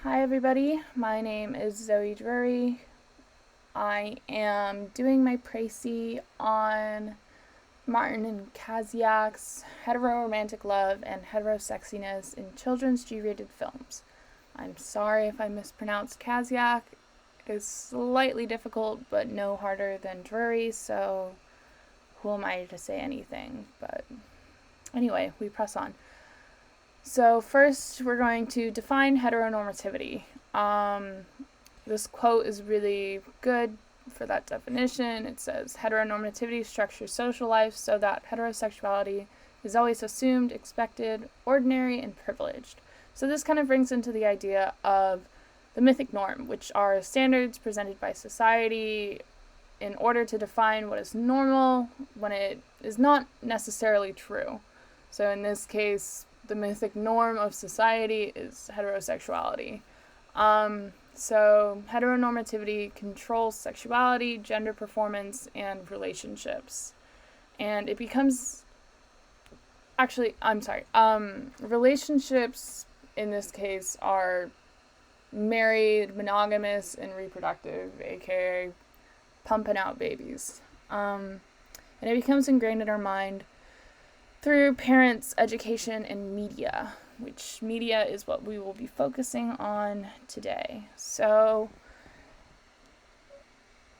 Hi everybody, my name is Zoe Drury. I am doing my précis on Martin and Kaziak's heteroromantic love and heterosexiness in children's G-rated films. I'm sorry if I mispronounced Kaziak. It's slightly difficult, but no harder than Drury, so who am I to say anything? But anyway, we press on. So first, we're going to define heteronormativity. This quote is really good for that definition. It says, heteronormativity structures social life so that heterosexuality is always assumed, expected, ordinary, and privileged. So this kind of brings into the idea of the mythic norm, which are standards presented by society in order to define what is normal when it is not necessarily true. So in this case, the mythic norm of society is heterosexuality. So heteronormativity controls sexuality, gender performance, and relationships. And it becomes... relationships in this case are married, monogamous, and reproductive, aka pumping out babies. And it becomes ingrained in our mind through parents, education, and media, which media is what we will be focusing on today. So,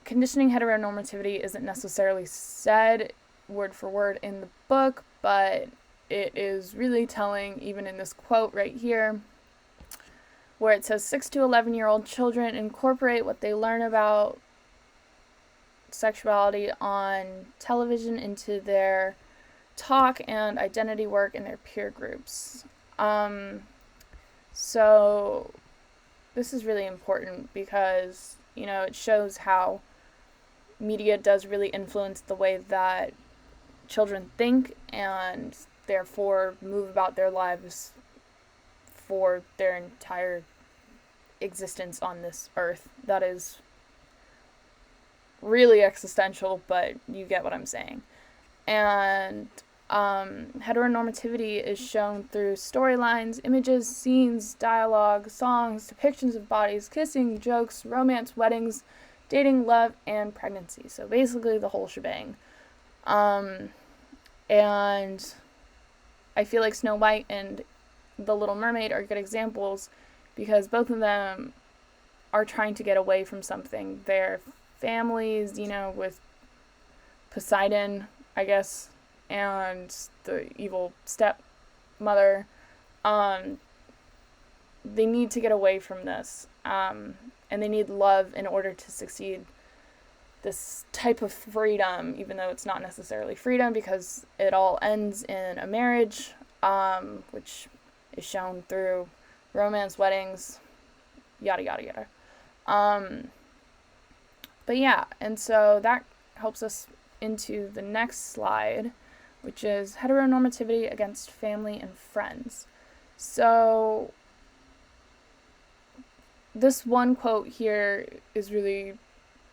conditioning heteronormativity isn't necessarily said word for word in the book, but it is really telling, even in this quote right here, where it says 6 to 11-year-old children incorporate what they learn about sexuality on television into their talk and identity work in their peer groups. So this is really important because, it shows how media does really influence the way that children think and therefore move about their lives for their entire existence on this earth. That is really existential, but you get what I'm saying. And heteronormativity is shown through storylines, images, scenes, dialogue, songs, depictions of bodies, kissing, jokes, romance, weddings, dating, love, and pregnancy. So basically the whole shebang. And I feel like Snow White and The Little Mermaid are good examples because both of them are trying to get away from something. Their families, with Poseidon, I guess, and the evil stepmother, they need to get away from this, and they need love in order to succeed. This type of freedom, even though it's not necessarily freedom because it all ends in a marriage, which is shown through romance, weddings, yada yada yada. But yeah, and so that helps us into the next slide, which is heteronormativity against family and friends. So this one quote here is really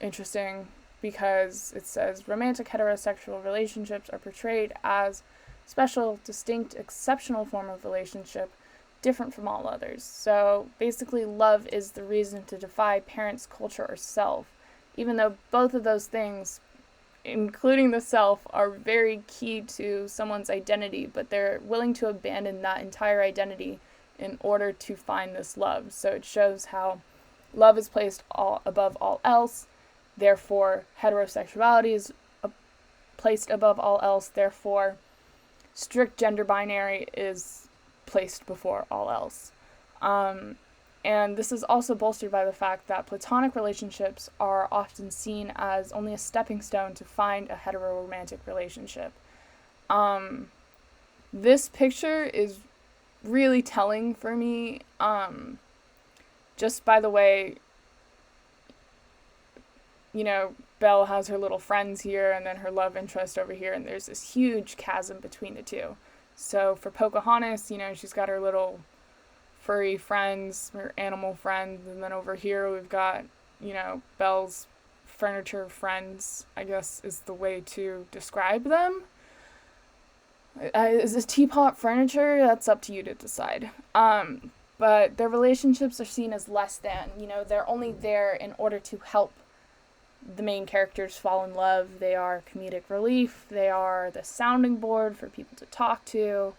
interesting because it says romantic heterosexual relationships are portrayed as special, distinct, exceptional form of relationship, different from all others. So basically love is the reason to defy parents, culture, or self, even though both of those things, including the self, are very key to someone's identity, but they're willing to abandon that entire identity in order to find this love. So it shows how love is placed above all else, therefore heterosexuality is placed above all else, therefore strict gender binary is placed before all else. And this is also bolstered by the fact that platonic relationships are often seen as only a stepping stone to find a heteroromantic relationship. This picture is really telling for me, just by the way, Belle has her little friends here and then her love interest over here, and there's this huge chasm between the two. So for Pocahontas, she's got her little furry friends, her animal friends, and then over here we've got, Belle's furniture friends, I guess is the way to describe them. Is this teapot furniture? That's up to you to decide. but their relationships are seen as less than. They're only there in order to help the main characters fall in love. They are comedic relief. They are the sounding board for people to talk to.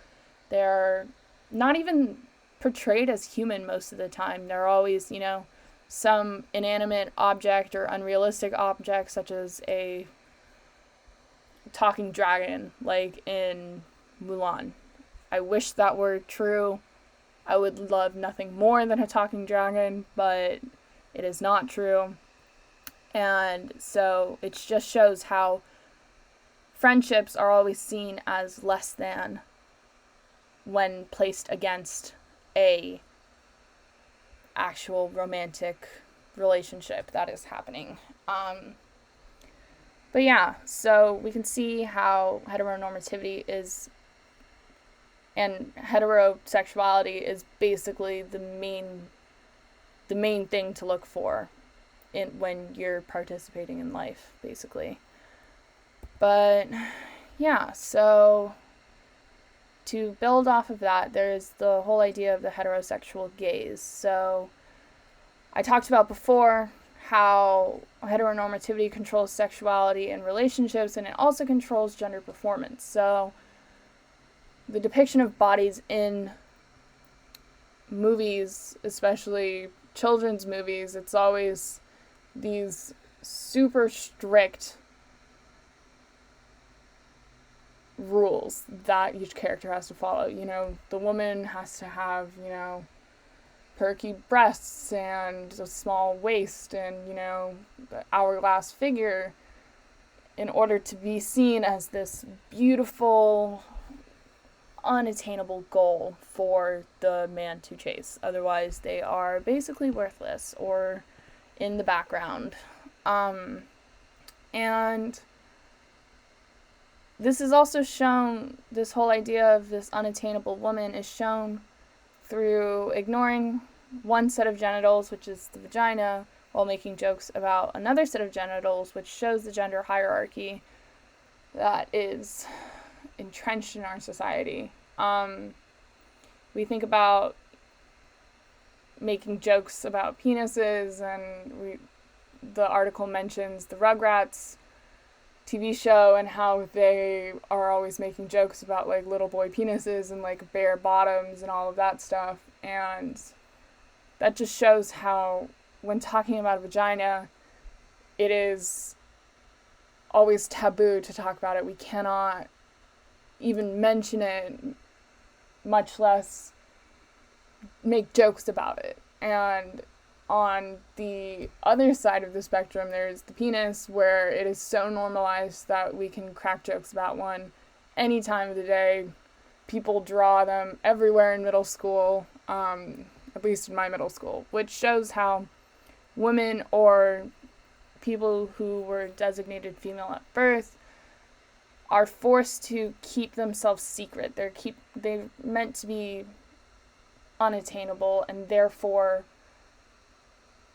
They're not even portrayed as human most of the time. They're always, some inanimate object or unrealistic object, such as a talking dragon, like in Mulan. I wish that were true. I would love nothing more than a talking dragon, but it is not true. And so it just shows how friendships are always seen as less than when placed against a actual romantic relationship that is happening. But yeah, so we can see how heteronormativity is, and heterosexuality is basically the main thing to look for when you're participating in life, basically. But yeah, so to build off of that, there's the whole idea of the heterosexual gaze. So I talked about before how heteronormativity controls sexuality and relationships, and it also controls gender performance. So the depiction of bodies in movies, especially children's movies, it's always these super strict rules that each character has to follow. The woman has to have, perky breasts and a small waist and, the hourglass figure in order to be seen as this beautiful, unattainable goal for the man to chase. Otherwise, they are basically worthless or in the background. And this is also shown, this whole idea of this unattainable woman is shown through ignoring one set of genitals, which is the vagina, while making jokes about another set of genitals, which shows the gender hierarchy that is entrenched in our society. We think about making jokes about penises, and the article mentions the Rugrats TV show and how they are always making jokes about like little boy penises and like bare bottoms and all of that stuff. And that just shows how when talking about a vagina, it is always taboo to talk about it. We cannot even mention it, much less make jokes about it. And on the other side of the spectrum, there's the penis, where it is so normalized that we can crack jokes about one any time of the day. People draw them everywhere in middle school, at least in my middle school, which shows how women or people who were designated female at birth are forced to keep themselves secret. They're meant to be unattainable and therefore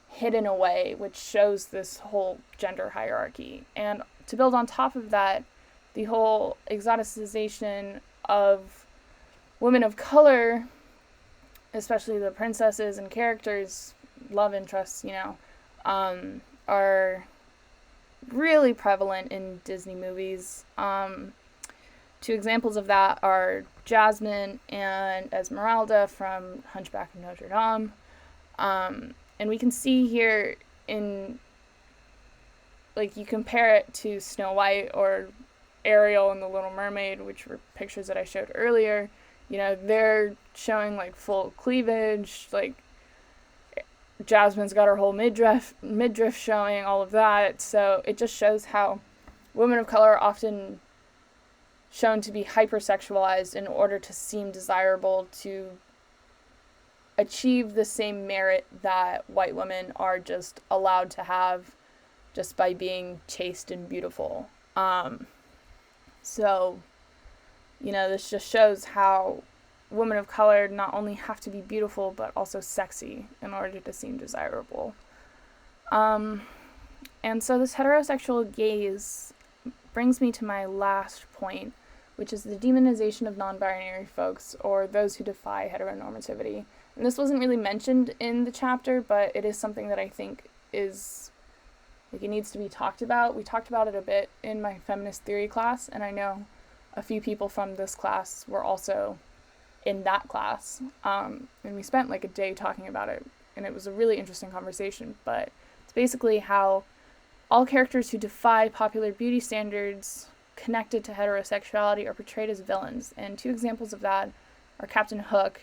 hidden away, which shows this whole gender hierarchy. And to build on top of that, the whole exoticization of women of color, especially the princesses and characters, love interests, are really prevalent in Disney movies. Two examples of that are Jasmine and Esmeralda from Hunchback of Notre Dame. And we can see here in, like, you compare it to Snow White or Ariel and the Little Mermaid, which were pictures that I showed earlier. They're showing, like, full cleavage, like, Jasmine's got her whole midriff showing, all of that. So it just shows how women of color are often shown to be hypersexualized in order to seem desirable, to achieve the same merit that white women are just allowed to have just by being chaste and beautiful. So, this just shows how women of color not only have to be beautiful, but also sexy in order to seem desirable. And so this heterosexual gaze brings me to my last point, which is the demonization of non-binary folks, or those who defy heteronormativity. And this wasn't really mentioned in the chapter, but it is something that I think is, like, it needs to be talked about. We talked about it a bit in my feminist theory class, and I know a few people from this class were also in that class. And we spent like a day talking about it, and it was a really interesting conversation. But it's basically how all characters who defy popular beauty standards connected to heterosexuality are portrayed as villains. And two examples of that are Captain Hook,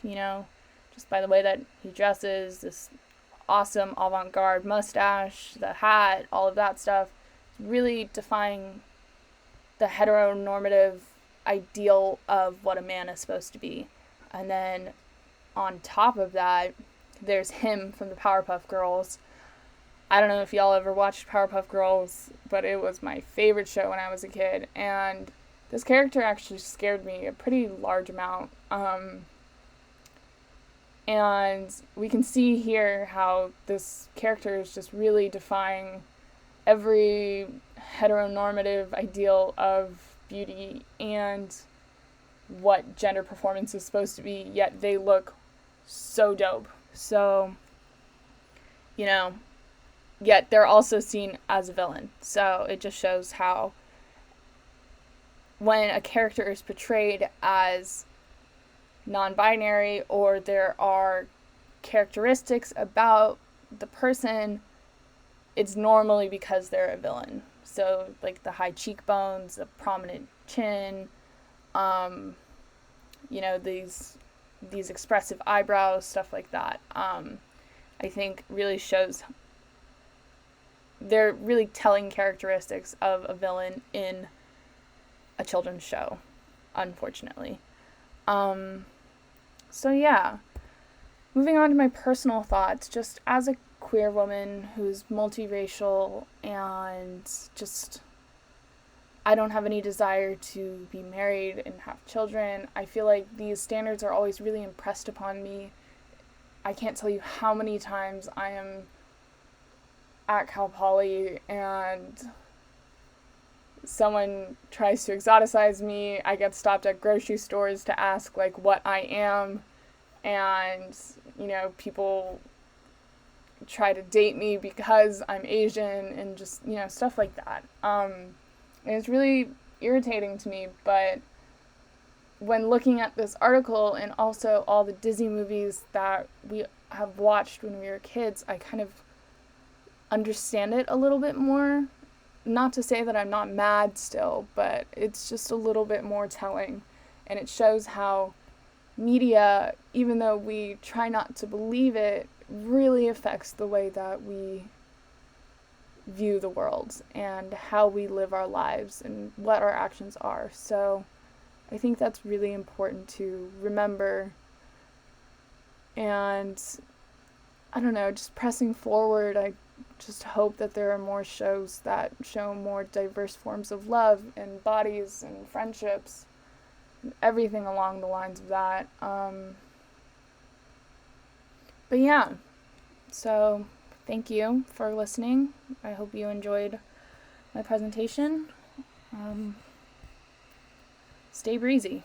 just by the way that he dresses, this awesome avant-garde mustache, the hat, all of that stuff, really defying the heteronormative ideal of what a man is supposed to be. And then on top of that, there's him from the Powerpuff Girls. I don't know if y'all ever watched Powerpuff Girls, but it was my favorite show when I was a kid. And this character actually scared me a pretty large amount. And we can see here how this character is just really defying every heteronormative ideal of beauty and what gender performance is supposed to be, yet they look so dope. So, yet they're also seen as a villain. So it just shows how when a character is portrayed as non-binary, or there are characteristics about the person, it's normally because they're a villain. So like the high cheekbones, the prominent chin, these expressive eyebrows, stuff like that, I think really shows they're really telling characteristics of a villain in a children's show, unfortunately. So yeah, moving on to my personal thoughts, just as a queer woman who's multiracial and just, I don't have any desire to be married and have children. I feel like these standards are always really impressed upon me. I can't tell you how many times I am at Cal Poly and someone tries to exoticize me. I get stopped at grocery stores to ask like what I am, and people try to date me because I'm Asian, and just stuff like that. And it's really irritating to me, but when looking at this article and also all the Disney movies that we have watched when we were kids, I kind of understand it a little bit more. Not to say that I'm not mad still, but it's just a little bit more telling. And it shows how media, even though we try not to believe it, really affects the way that we view the world and how we live our lives and what our actions are. So I think that's really important to remember. And I don't know, just pressing forward, I just hope that there are more shows that show more diverse forms of love and bodies and friendships, and everything along the lines of that. But yeah, so thank you for listening. I hope you enjoyed my presentation. Stay breezy.